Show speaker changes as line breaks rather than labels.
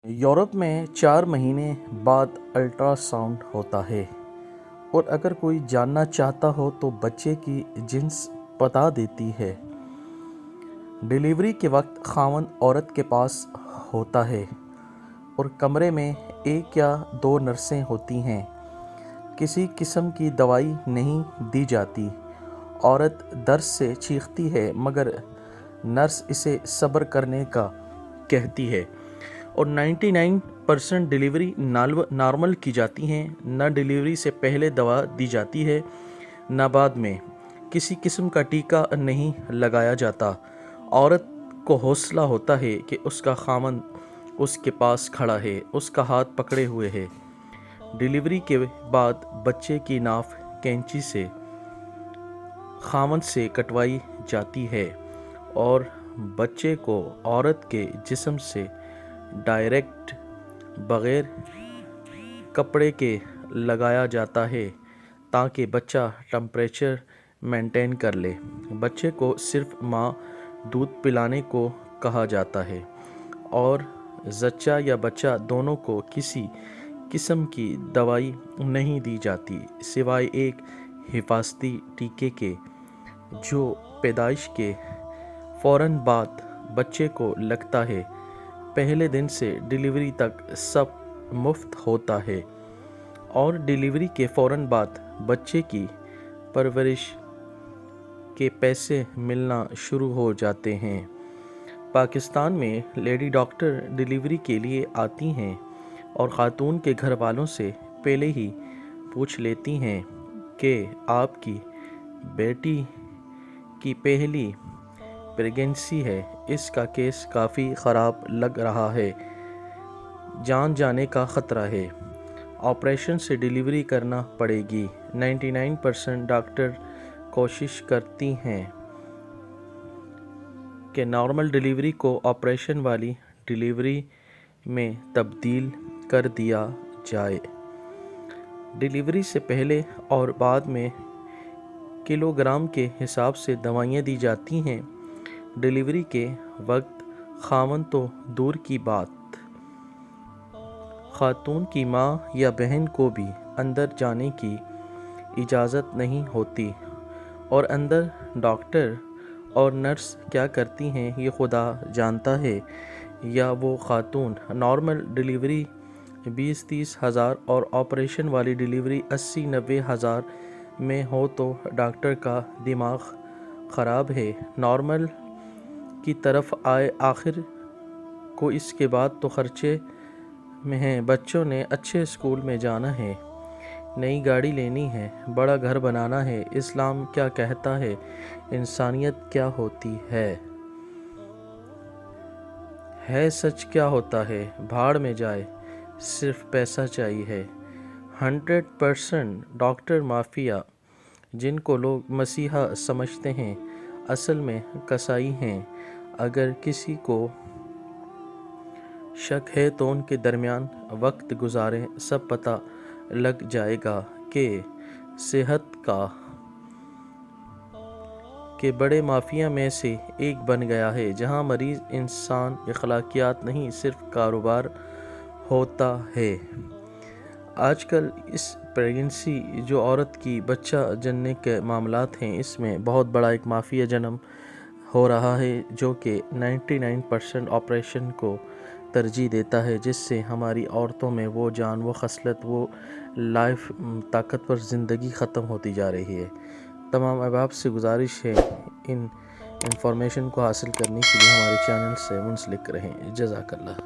Europe میں 4 مہینے بعد الٹرا ساؤنڈ ہوتا ہے اور اگر کوئی جاننا چاہتا ہو تو بچے کی جنس بتا دیتی ہے۔ ڈیلیوری کے وقت خاوند عورت کے پاس ہوتا ہے اور کمرے میں 1 یا 2 نرسیں ہوتی ہیں۔ کسی قسم کی دوائی نہیں دی جاتی۔ عورت درد سے چیختی ہے مگر نرس اسے صبر کرنے کا کہتی ہے اور 99% ڈیلیوری نارمل کی جاتی ہیں۔ نہ ڈیلیوری سے پہلے دوا دی جاتی ہے نہ بعد میں۔ کسی قسم کا ٹیکہ نہیں لگایا جاتا۔ عورت کو حوصلہ ہوتا ہے کہ اس کا خاوند اس کے پاس کھڑا ہے، اس کا ہاتھ پکڑے ہوئے ہے۔ ڈیلیوری کے بعد بچے کی ناف کینچی سے خاوند سے کٹوائی جاتی ہے اور بچے کو عورت کے جسم سے ڈائریکٹ بغیر کپڑے کے لگایا جاتا ہے تاکہ بچہ ٹمپریچر مینٹین کر لے۔ بچے کو صرف ماں دودھ پلانے کو کہا جاتا ہے اور زچہ یا بچہ دونوں کو کسی قسم کی دوائی نہیں دی جاتی سوائے ایک حفاظتی ٹیکے کے جو پیدائش کے فوراً بعد بچے کو لگتا ہے۔ پہلے دن سے ڈیلیوری تک سب مفت ہوتا ہے اور ڈیلیوری کے فوراً بعد بچے کی پرورش کے پیسے ملنا شروع ہو جاتے ہیں۔ پاکستان میں لیڈی ڈاکٹر ڈیلیوری کے لیے آتی ہیں اور خاتون کے گھر والوں سے پہلے ہی پوچھ لیتی ہیں کہ آپ کی بیٹی کی پہلی پریگننسی ہے، اس کا کیس کافی خراب لگ رہا ہے، جان جانے کا خطرہ ہے، آپریشن سے ڈیلیوری کرنا پڑے گی۔ 99% ڈاکٹر کوشش کرتی ہیں کہ نارمل ڈیلیوری کو آپریشن والی ڈیلیوری میں تبدیل کر دیا جائے۔ ڈیلیوری سے پہلے اور بعد میں کلو گرام کے حساب سے دوائیاں دی جاتی ہیں۔ ڈیلیوری کے وقت خاوند تو دور کی بات، خاتون کی ماں یا بہن کو بھی اندر جانے کی اجازت نہیں ہوتی اور اندر ڈاکٹر اور نرس کیا کرتی ہیں یہ خدا جانتا ہے۔ یا وہ خاتون نارمل ڈیلیوری 20-30 ہزار اور آپریشن والی ڈیلیوری 80-90 ہزار میں ہو تو ڈاکٹر کا دماغ خراب ہے۔ نارمل کی طرف آئے آخر کو اس کے بعد تو خرچے میں ہیں۔ بچوں نے اچھے اسکول میں جانا ہے، نئی گاڑی لینی ہے، بڑا گھر بنانا ہے۔ اسلام کیا کہتا ہے؟ انسانیت کیا ہوتی ہے؟ سچ کیا ہوتا ہے؟ بھاڑ میں جائے، صرف پیسہ چاہیے ہے۔ 100% ڈاکٹر مافیا جن کو لوگ مسیحا سمجھتے ہیں اصل میں قصائی ہیں۔ اگر کسی کو شک ہے تو ان کے درمیان وقت گزاریں، سب پتہ لگ جائے گا کہ صحت کا کے بڑے مافیا میں سے ایک بن گیا ہے جہاں مریض انسان اخلاقیات نہیں صرف کاروبار ہوتا ہے۔ آج کل اس پریگننسی جو عورت کی بچہ جننے کے معاملات ہیں اس میں بہت بڑا ایک مافیا جنم ہو رہا ہے جو کہ 99% آپریشن کو ترجیح دیتا ہے جس سے ہماری عورتوں میں وہ جان، وہ خصلت، وہ لائف، طاقتور زندگی ختم ہوتی جا رہی ہے۔ تمام احباب سے گزارش ہے ان انفارمیشن کو حاصل کرنے کے لیے ہمارے چینل سے منسلک رہیں۔ جزاک اللہ۔